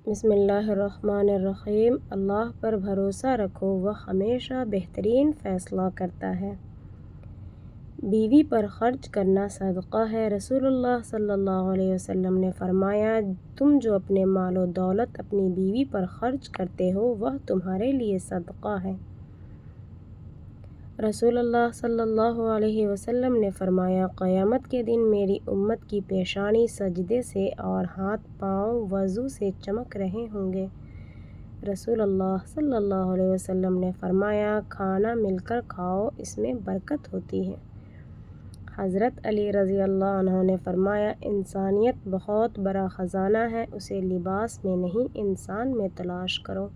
بسم اللہ الرحمن الرحیم۔ اللہ پر بھروسہ رکھو، وہ ہمیشہ بہترین فیصلہ کرتا ہے۔ بیوی پر خرچ کرنا صدقہ ہے۔ رسول اللہ صلی اللہ علیہ وسلم نے فرمایا، تم جو اپنے مال و دولت اپنی بیوی پر خرچ کرتے ہو وہ تمہارے لیے صدقہ ہے۔ رسول اللہ صلی اللہ علیہ وسلم نے فرمایا، قیامت کے دن میری امت کی پیشانی سجدے سے اور ہاتھ پاؤں وضو سے چمک رہے ہوں گے۔ رسول اللہ صلی اللہ علیہ وسلم نے فرمایا، کھانا مل کر کھاؤ، اس میں برکت ہوتی ہے۔ حضرت علی رضی اللہ عنہ نے فرمایا، انسانیت بہت بڑا خزانہ ہے، اسے لباس میں نہیں انسان میں تلاش کرو۔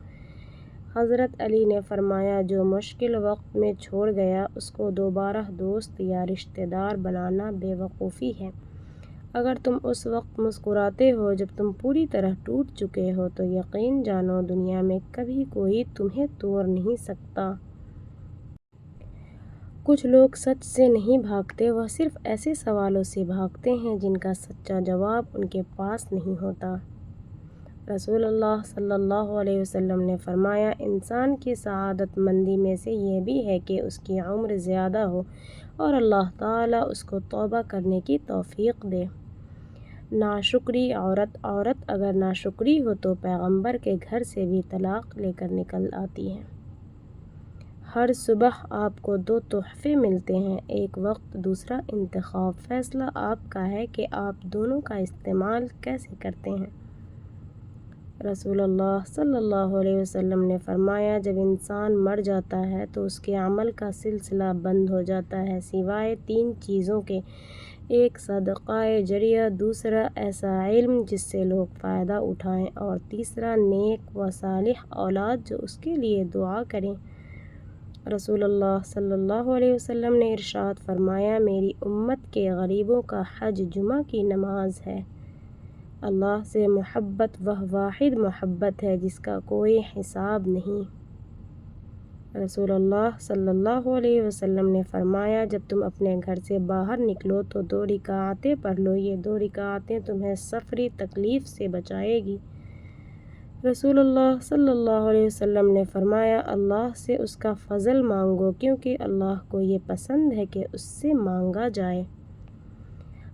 حضرت علی نے فرمایا، جو مشکل وقت میں چھوڑ گیا اس کو دوبارہ دوست یا رشتہ دار بنانا بے وقوفی ہے۔ اگر تم اس وقت مسکراتے ہو جب تم پوری طرح ٹوٹ چکے ہو تو یقین جانو دنیا میں کبھی کوئی تمہیں توڑ نہیں سکتا۔ کچھ لوگ سچ سے نہیں بھاگتے، وہ صرف ایسے سوالوں سے بھاگتے ہیں جن کا سچا جواب ان کے پاس نہیں ہوتا۔ رسول اللہ صلی اللہ علیہ وسلم نے فرمایا، انسان کی سعادت مندی میں سے یہ بھی ہے کہ اس کی عمر زیادہ ہو اور اللہ تعالیٰ اس کو توبہ کرنے کی توفیق دے۔ ناشکری عورت اگر ناشکری ہو تو پیغمبر کے گھر سے بھی طلاق لے کر نکل آتی ہے۔ ہر صبح آپ کو 2 تحفے ملتے ہیں، ایک وقت، دوسرا انتخاب۔ فیصلہ آپ کا ہے کہ آپ دونوں کا استعمال کیسے کرتے ہیں۔ رسول اللہ صلی اللہ علیہ وسلم نے فرمایا، جب انسان مر جاتا ہے تو اس کے عمل کا سلسلہ بند ہو جاتا ہے سوائے 3 چیزوں کے، ایک صدقہ جاریہ، دوسرا ایسا علم جس سے لوگ فائدہ اٹھائیں، اور تیسرا نیک و صالح اولاد جو اس کے لیے دعا کریں۔ رسول اللہ صلی اللہ علیہ وسلم نے ارشاد فرمایا، میری امت کے غریبوں کا حج جمعہ کی نماز ہے۔ اللہ سے محبت وہ واحد محبت ہے جس کا کوئی حساب نہیں۔ رسول اللہ صلی اللہ علیہ وسلم نے فرمایا، جب تم اپنے گھر سے باہر نکلو تو 2 رکعتیں پڑھ لو، یہ 2 رکعتیں تمہیں سفری تکلیف سے بچائے گی۔ رسول اللہ صلی اللہ علیہ وسلم نے فرمایا، اللہ سے اس کا فضل مانگو کیونکہ اللہ کو یہ پسند ہے کہ اس سے مانگا جائے۔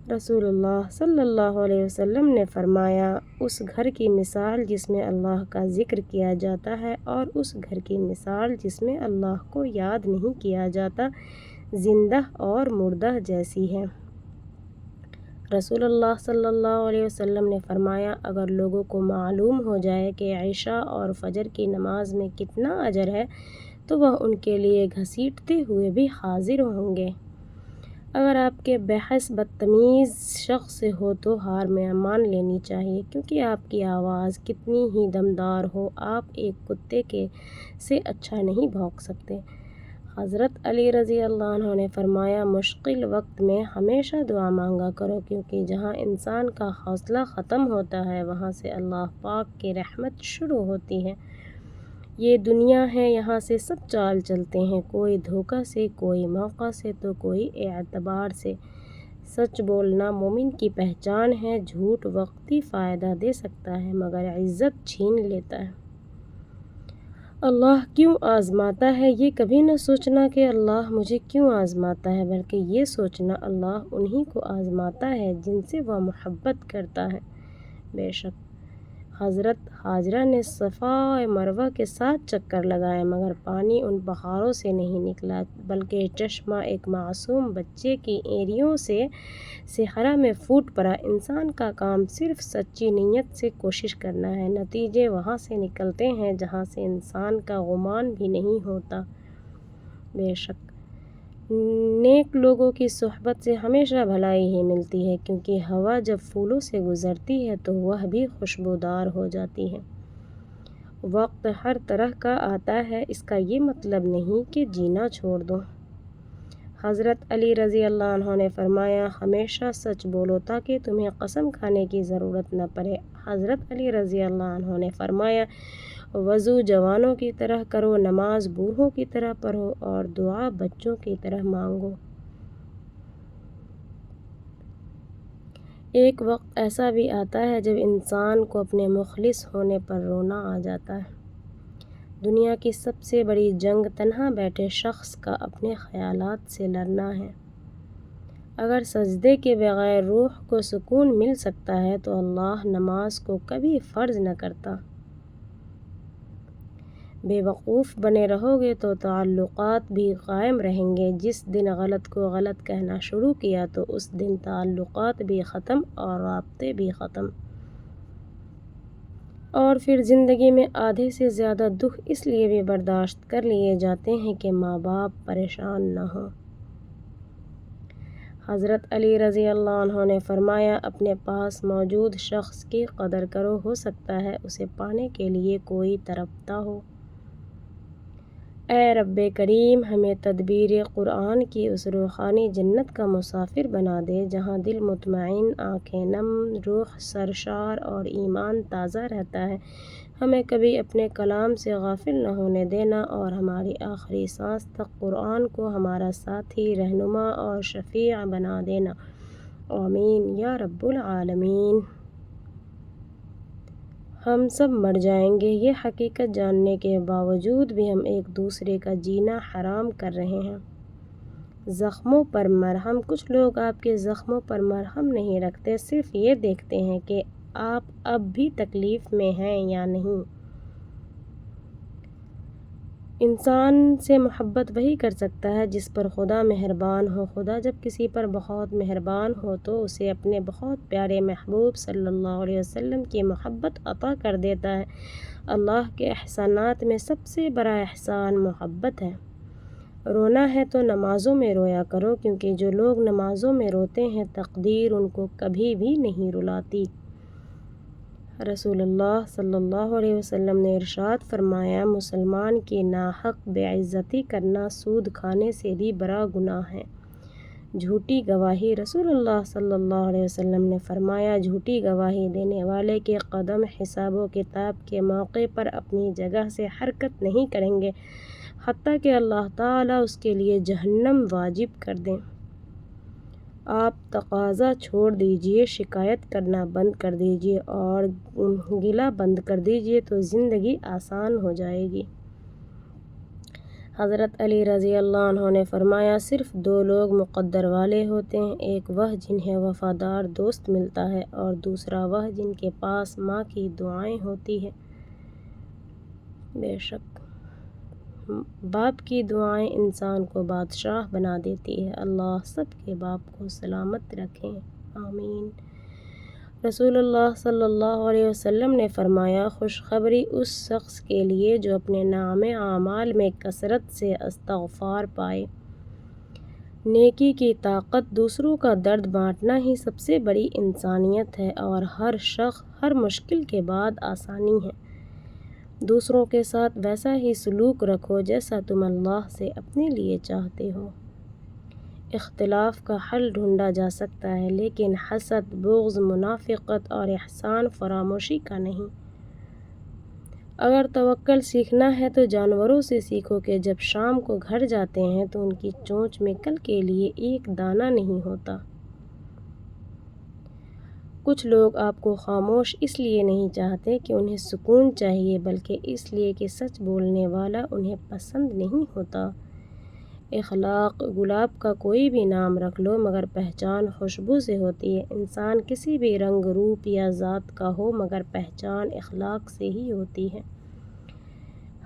رسول اللہ صلی اللہ علیہ وسلم نے فرمایا، اس گھر کی مثال جس میں اللہ کا ذکر کیا جاتا ہے اور اس گھر کی مثال جس میں اللہ کو یاد نہیں کیا جاتا زندہ اور مردہ جیسی ہے۔ رسول اللہ صلی اللہ علیہ وسلم نے فرمایا، اگر لوگوں کو معلوم ہو جائے کہ عشاء اور فجر کی نماز میں کتنا اجر ہے تو وہ ان کے لیے گھسیٹتے ہوئے بھی حاضر ہوں گے۔ اگر آپ کے بحث بدتمیز شخص سے ہو تو ہار میں مان لینی چاہیے، کیونکہ آپ کی آواز کتنی ہی دمدار ہو آپ ایک کتے سے اچھا نہیں بھونک سکتے۔ حضرت علی رضی اللہ عنہ نے فرمایا، مشکل وقت میں ہمیشہ دعا مانگا کرو کیونکہ جہاں انسان کا حوصلہ ختم ہوتا ہے وہاں سے اللہ پاک کی رحمت شروع ہوتی ہے۔ یہ دنیا ہے، یہاں سے سب چال چلتے ہیں، کوئی دھوکہ سے، کوئی موقع سے تو کوئی اعتبار سے۔ سچ بولنا مومن کی پہچان ہے، جھوٹ وقتی فائدہ دے سکتا ہے مگر عزت چھین لیتا ہے۔ اللہ کیوں آزماتا ہے، یہ کبھی نہ سوچنا کہ اللہ مجھے کیوں آزماتا ہے، بلکہ یہ سوچنا اللہ انہی کو آزماتا ہے جن سے وہ محبت کرتا ہے۔ بے شک حضرت حاجرہ نے صفا و مروہ کے 7 چکر لگائے مگر پانی ان پہاڑوں سے نہیں نکلا، بلکہ چشمہ ایک معصوم بچے کی اینڑیوں سے صحرا میں پھوٹ پڑا۔ انسان کا کام صرف سچی نیت سے کوشش کرنا ہے، نتیجے وہاں سے نکلتے ہیں جہاں سے انسان کا گمان بھی نہیں ہوتا۔ بے شک نیک لوگوں کی صحبت سے ہمیشہ بھلائی ہی ملتی ہے، کیونکہ ہوا جب پھولوں سے گزرتی ہے تو وہ بھی خوشبودار ہو جاتی ہے۔ وقت ہر طرح کا آتا ہے، اس کا یہ مطلب نہیں کہ جینا چھوڑ دو۔ حضرت علی رضی اللہ عنہ نے فرمایا، ہمیشہ سچ بولو تاکہ تمہیں قسم کھانے کی ضرورت نہ پڑے۔ حضرت علی رضی اللہ عنہ نے فرمایا، وضو جوانوں کی طرح کرو، نماز بوڑھوں کی طرح پڑھو اور دعا بچوں کی طرح مانگو۔ ایک وقت ایسا بھی آتا ہے جب انسان کو اپنے مخلص ہونے پر رونا آ جاتا ہے۔ دنیا کی سب سے بڑی جنگ تنہا بیٹھے شخص کا اپنے خیالات سے لڑنا ہے۔ اگر سجدے کے بغیر روح کو سکون مل سکتا ہے تو اللہ نماز کو کبھی فرض نہ کرتا۔ بے وقوف بنے رہو گے تو تعلقات بھی قائم رہیں گے۔ جس دن غلط کو غلط کہنا شروع کیا تو اس دن تعلقات بھی ختم اور رابطے بھی ختم۔ اور پھر زندگی میں آدھے سے زیادہ دکھ اس لیے بھی برداشت کر لیے جاتے ہیں کہ ماں باپ پریشان نہ ہوں۔ حضرت علی رضی اللہ عنہ نے فرمایا، اپنے پاس موجود شخص کی قدر کرو، ہو سکتا ہے اسے پانے کے لیے کوئی تڑپتا ہو۔ اے رب کریم، ہمیں تدبیر قرآن کی اس روحانی جنت کا مسافر بنا دے جہاں دل مطمئن، آنکھیں نم، روح سرشار اور ایمان تازہ رہتا ہے۔ ہمیں کبھی اپنے کلام سے غافل نہ ہونے دینا اور ہماری آخری سانس تک قرآن کو ہمارا ساتھی، رہنما اور شفیع بنا دینا۔ آمین یا رب العالمین۔ ہم سب مر جائیں گے، یہ حقیقت جاننے کے باوجود بھی ہم ایک دوسرے کا جینا حرام کر رہے ہیں۔ زخموں پر مرہم۔ کچھ لوگ آپ کے زخموں پر مرہم نہیں رکھتے، صرف یہ دیکھتے ہیں کہ آپ اب بھی تکلیف میں ہیں یا نہیں۔ انسان سے محبت وہی کر سکتا ہے جس پر خدا مہربان ہو۔ خدا جب کسی پر بہت مہربان ہو تو اسے اپنے بہت پیارے محبوب صلی اللہ علیہ وسلم کی محبت عطا کر دیتا ہے۔ اللہ کے احسانات میں سب سے بڑا احسان محبت ہے۔ رونا ہے تو نمازوں میں رویا کرو، کیونکہ جو لوگ نمازوں میں روتے ہیں تقدیر ان کو کبھی بھی نہیں رلاتی۔ رسول اللہ صلی اللہ علیہ وسلم نے ارشاد فرمایا، مسلمان کی ناحق بے عزتی کرنا سود کھانے سے بھی بڑا گناہ ہے۔ جھوٹی گواہی۔ رسول اللہ صلی اللہ علیہ وسلم نے فرمایا، جھوٹی گواہی دینے والے کے قدم حساب و کتاب کے موقع پر اپنی جگہ سے حرکت نہیں کریں گے حتیٰ کہ اللہ تعالیٰ اس کے لیے جہنم واجب کر دیں۔ آپ تقاضا چھوڑ دیجئے، شکایت کرنا بند کر دیجئے اور گلہ بند کر دیجئے تو زندگی آسان ہو جائے گی۔ حضرت علی رضی اللہ عنہ نے فرمایا، صرف دو لوگ مقدر والے ہوتے ہیں، ایک وہ جنہیں وفادار دوست ملتا ہے اور دوسرا وہ جن کے پاس ماں کی دعائیں ہوتی ہیں۔ بے شک باپ کی دعائیں انسان کو بادشاہ بنا دیتی ہے۔ اللہ سب کے باپ کو سلامت رکھے، آمین۔ رسول اللہ صلی اللہ علیہ وسلم نے فرمایا، خوشخبری اس شخص کے لیے جو اپنے نامے اعمال میں کثرت سے استغفار پائے۔ نیکی کی طاقت دوسروں کا درد بانٹنا ہی سب سے بڑی انسانیت ہے اور ہر مشکل کے بعد آسانی ہے۔ دوسروں کے ساتھ ویسا ہی سلوک رکھو جیسا تم اللہ سے اپنے لیے چاہتے ہو۔ اختلاف کا حل ڈھونڈا جا سکتا ہے، لیکن حسد، بغض، منافقت اور احسان فراموشی کا نہیں۔ اگر توکل سیکھنا ہے تو جانوروں سے سیکھو کہ جب شام کو گھر جاتے ہیں تو ان کی چونچ میں کل کے لیے ایک دانہ نہیں ہوتا۔ کچھ لوگ آپ کو خاموش اس لیے نہیں چاہتے کہ انہیں سکون چاہیے، بلکہ اس لیے کہ سچ بولنے والا انہیں پسند نہیں ہوتا۔ اخلاق۔ گلاب کا کوئی بھی نام رکھ لو مگر پہچان خوشبو سے ہوتی ہے۔ انسان کسی بھی رنگ، روپ یا ذات کا ہو مگر پہچان اخلاق سے ہی ہوتی ہے۔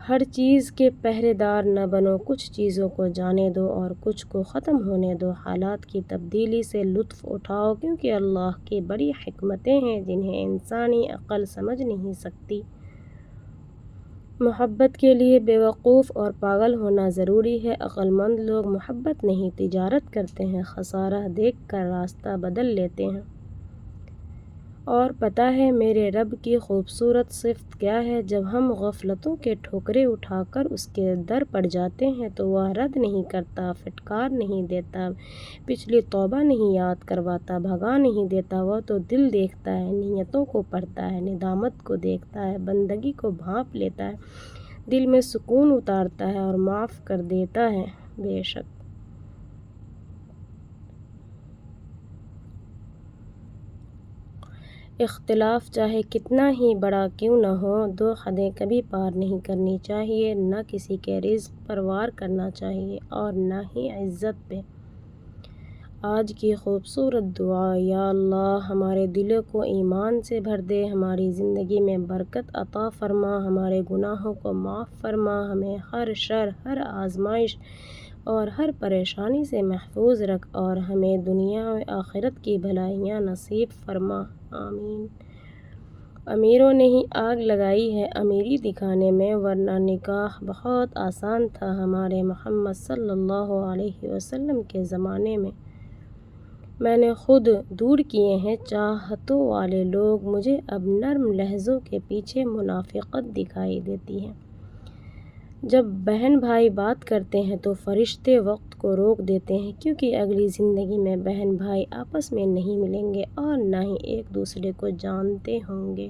ہر چیز کے پہرے دار نہ بنو، کچھ چیزوں کو جانے دو اور کچھ کو ختم ہونے دو۔ حالات کی تبدیلی سے لطف اٹھاؤ، کیونکہ اللہ کی بڑی حکمتیں ہیں جنہیں انسانی عقل سمجھ نہیں سکتی۔ محبت کے لیے بے وقوف اور پاگل ہونا ضروری ہے۔ عقل مند لوگ محبت نہیں، تجارت کرتے ہیں، خسارہ دیکھ کر راستہ بدل لیتے ہیں۔ اور پتہ ہے میرے رب کی خوبصورت صفت کیا ہے؟ جب ہم غفلتوں کے ٹھوکریں اٹھا کر اس کے در پر جاتے ہیں تو وہ رد نہیں کرتا، پھٹکار نہیں دیتا، پچھلی توبہ نہیں یاد کرواتا، بھگا نہیں دیتا۔ وہ تو دل دیکھتا ہے، نیتوں کو پڑھتا ہے، ندامت کو دیکھتا ہے، بندگی کو بھانپ لیتا ہے، دل میں سکون اتارتا ہے اور معاف کر دیتا ہے۔ بے شک اختلاف چاہے کتنا ہی بڑا کیوں نہ ہو، دو حدیں کبھی پار نہیں کرنی چاہیے، نہ کسی کے رزق پر وار کرنا چاہیے اور نہ ہی عزت پہ۔ آج کی خوبصورت دعا: یا اللہ ہمارے دلوں کو ایمان سے بھر دے، ہماری زندگی میں برکت عطا فرما، ہمارے گناہوں کو معاف فرما، ہمیں ہر شر، ہر آزمائش اور ہر پریشانی سے محفوظ رکھ اور ہمیں دنیا و آخرت کی بھلائیاں نصیب فرما، آمین۔ امیروں نے ہی آگ لگائی ہے امیری دکھانے میں، ورنہ نکاح بہت آسان تھا ہمارے محمد صلی اللہ علیہ وسلم کے زمانے میں نے خود دور کیے ہیں چاہتوں والے لوگ، مجھے اب نرم لہجوں کے پیچھے منافقت دکھائی دیتی ہے۔ جب بہن بھائی بات کرتے ہیں تو فرشتے وقت کو روک دیتے ہیں، کیونکہ اگلی زندگی میں بہن بھائی آپس میں نہیں ملیں گے اور نہ ہی ایک دوسرے کو جانتے ہوں گے۔